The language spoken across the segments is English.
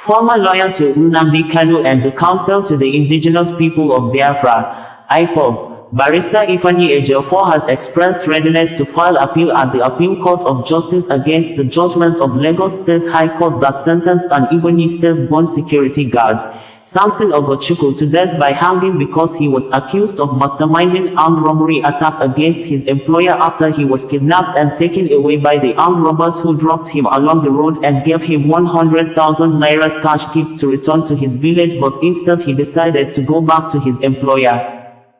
former lawyer to Nnamdi Kanu and the counsel to the Indigenous People of Biafra, IPOB, Barrister Ifeanyi Ejiofor has expressed readiness to file appeal at the Appeal Court of Justice against the judgment of Lagos State High Court that sentenced an Ebonyi State born security guard, Samson Ogochukwu, to death by hanging because he was accused of masterminding armed robbery attack against his employer after he was kidnapped and taken away by the armed robbers who dropped him along the road and gave him 100,000 naira cash gift to return to his village, but instead he decided to go back to his employer.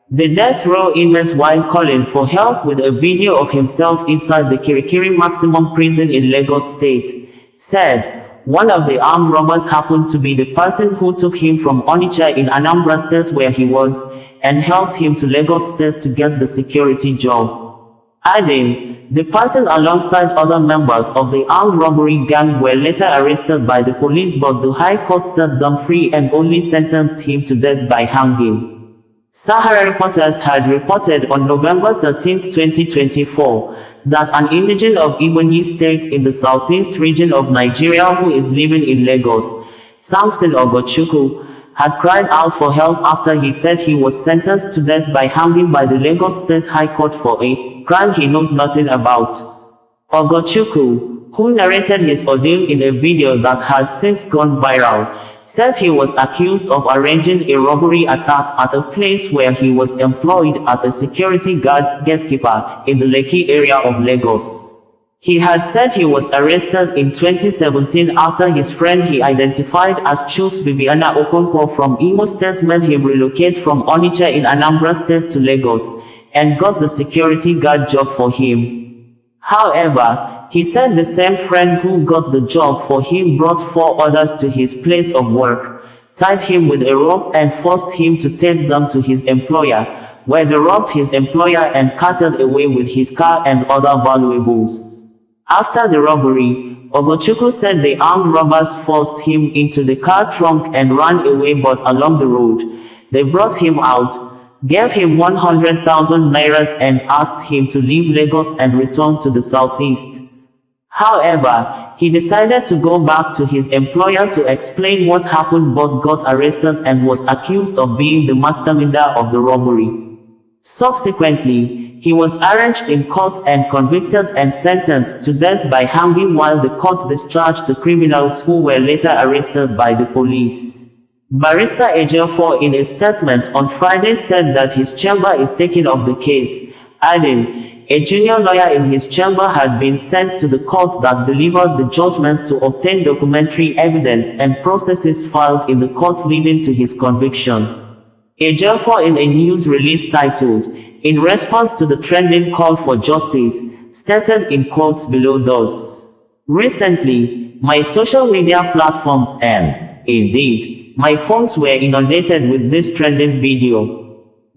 The death row inmate, while calling for help with a video of himself inside the Kirikiri Maximum Prison in Lagos State, said one of the armed robbers happened to be the person who took him from Onitsha in Anambra State where he was, and helped him to Lagos State to get the security job. Adding, the person alongside other members of the armed robbery gang were later arrested by the police, but the High Court set them free and only sentenced him to death by hanging. Sahara reporters had reported on November 13, 2024, that an indigene of Ebonyi State in the southeast region of Nigeria who is living in Lagos, Samson Ogochukwu, had cried out for help after he said he was sentenced to death by hanging by the Lagos State High Court for a crime he knows nothing about. Ogochukwu, who narrated his ordeal in a video that has since gone viral, said he was accused of arranging a robbery attack at a place where he was employed as a security guard gatekeeper in the Lekki area of Lagos. He had said he was arrested in 2017 after his friend he identified as Chuks Viviana Okonkwo from Imo State made him relocate from Onitsha in Anambra State to Lagos, and got the security guard job for him. However, he said the same friend who got the job for him brought 4 others to his place of work, tied him with a rope and forced him to take them to his employer, where they robbed his employer and carted away with his car and other valuables. After the robbery, Ogochukwu said the armed robbers forced him into the car trunk and ran away, but along the road, they brought him out, gave him 100,000 naira and asked him to leave Lagos and return to the southeast. However, he decided to go back to his employer to explain what happened, but got arrested and was accused of being the masterminder of the robbery. Subsequently, he was arraigned in court and convicted and sentenced to death by hanging, while the court discharged the criminals who were later arrested by the police. Barrister Ejiofor, in a statement on Friday, said that his chamber is taking up the case, adding, a junior lawyer in his chamber had been sent to the court that delivered the judgment to obtain documentary evidence and processes filed in the court leading to his conviction. Ejiofor, in a news release titled, "In response to the trending call for justice," stated in quotes below thus: "Recently, my social media platforms and, indeed, my phones were inundated with this trending video.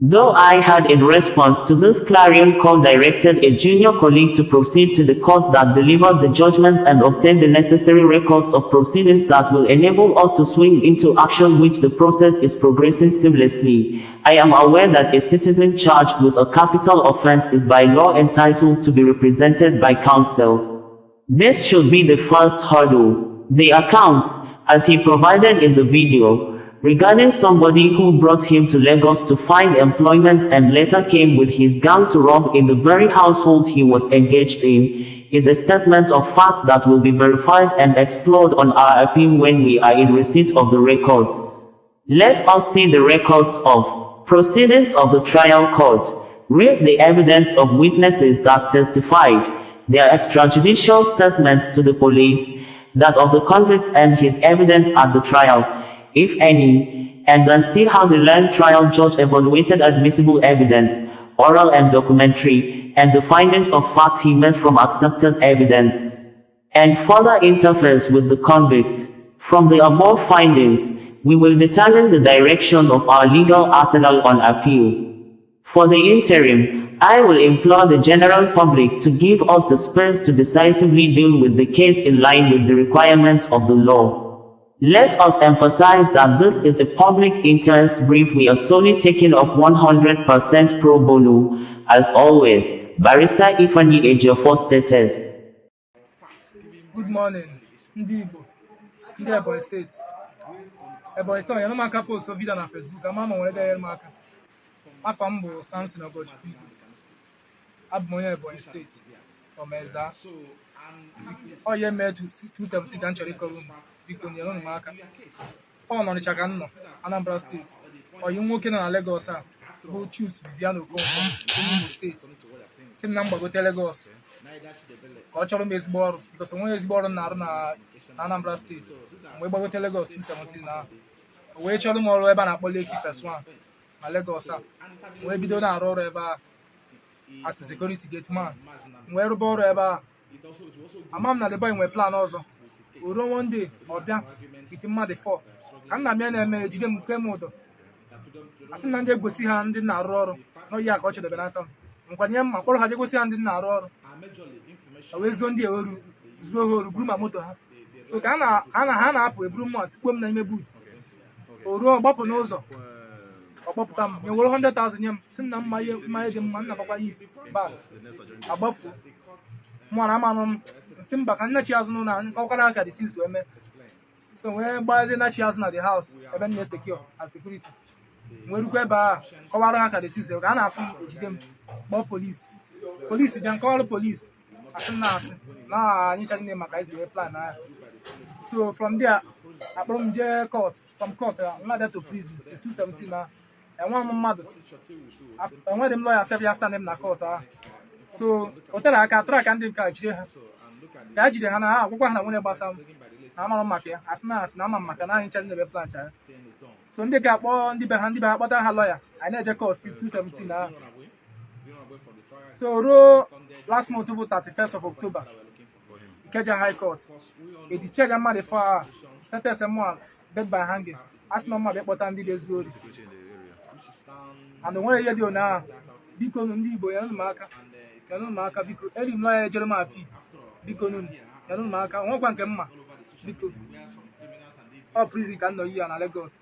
Though I had, in response to this clarion call, directed a junior colleague to proceed to the court that delivered the judgment and obtain the necessary records of proceedings that will enable us to swing into action, which the process is progressing seamlessly, I am aware that a citizen charged with a capital offense is by law entitled to be represented by counsel. This should be the first hurdle." The accounts, as he provided in the video, regarding somebody who brought him to Lagos to find employment and later came with his gang to rob in the very household he was engaged in, is a statement of fact that will be verified and explored on our appeal when we are in receipt of the records. Let us see the records of proceedings of the trial court, read the evidence of witnesses that testified, their extrajudicial statements to the police, that of the convict and his evidence at the trial, if any, and then see how the learned trial judge evaluated admissible evidence, oral and documentary, and the findings of fact he made from accepted evidence, and further interferes with the convict. From the above findings, we will determine the direction of our legal arsenal on appeal. For the interim, I will implore the general public to give us the space to decisively deal with the case in line with the requirements of the law. Let us emphasize that this is a public interest brief. We are solely taking up 100% pro bono. As always, Barrister Ifeanyi Ejiofor stated. Good morning, Ebonyi State. Ebonyi State, you know, post video on Facebook. I'm on one my farm was Samson Ogochukwu. Ebonyi State from Eza. Oh, yeah, made 270 country column because you know, marker. Oh, on the Chagano, Anambra State. Or you working on Lagos, who choose Viviano from Indigenous State. Same number go to Lagos. Cultural baseball because when is born in Anambra State. We go to Lagos 270 now. We try to more about Apoleki first one. Lagos. We be doing a road as a security gate man. We are about ever. I'm not the boy we plan also. We don't one day or bien it's in the 4. I'm not me them came out. I said Nande go see hand in a roar. No ya coach the Benatan. When you are had to go see hand in a roar. I was on the broom a motor. So Hana up with broom what come name boots. Or row bop nose. Or bop tam. You will 100,000 yam. Send them my man of is bad. Above one among Simba and Nachias no and Cocanaka the things were met. So when boys in Nachias at the house, even yes secure as security. When you go by Cocanaka the things, you can have them more police. Police, you can call the police. Now, you can name a guy's plan. So from there, I from jail court, from court, I'm not there to prison. It's 217 now. And one mother. And when them lawyers say you stand them in the court. So, hotel I can track and catch there. Catch the Hana, what I want about some. I'm on my care. As now as Nama Macana in China plant. So, they got one the behind the but I have lawyer. I never cost 217 now. So, last month, 31st of October, Keja High Court. It is check a man for sentence someone dead by hanging. As no matter what I'm the road. And the one you do now, because on the boy and marker, because any lawyer Jeremiah P. Because on marker, one can because all prison can know you and Lagos.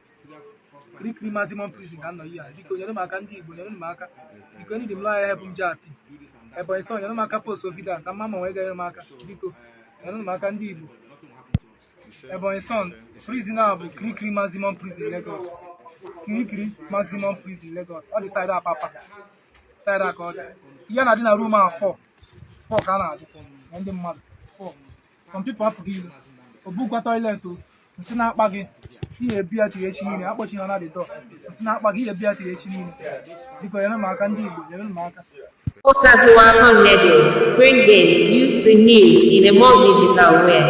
Three maximum prison can know you because you don't marker, because any lawyer help him jack. Ebonyi State, you know, marker post of video. Come on, we get marker because you know marker ndi. Ebonyi State, prison now, three maximum prison Lagos. Three maximum prison Lagos. All the side up, papa. Side up, God. You are not in a room of 4. 4 Canada. And the mother 4. Some people have to be a book a toilet to. It's not baggy. He a beer to H. I put you on the door. It's not baggy a beer to H. Because you know marker ndi, you know marker. Bring in you the news in a more digital way.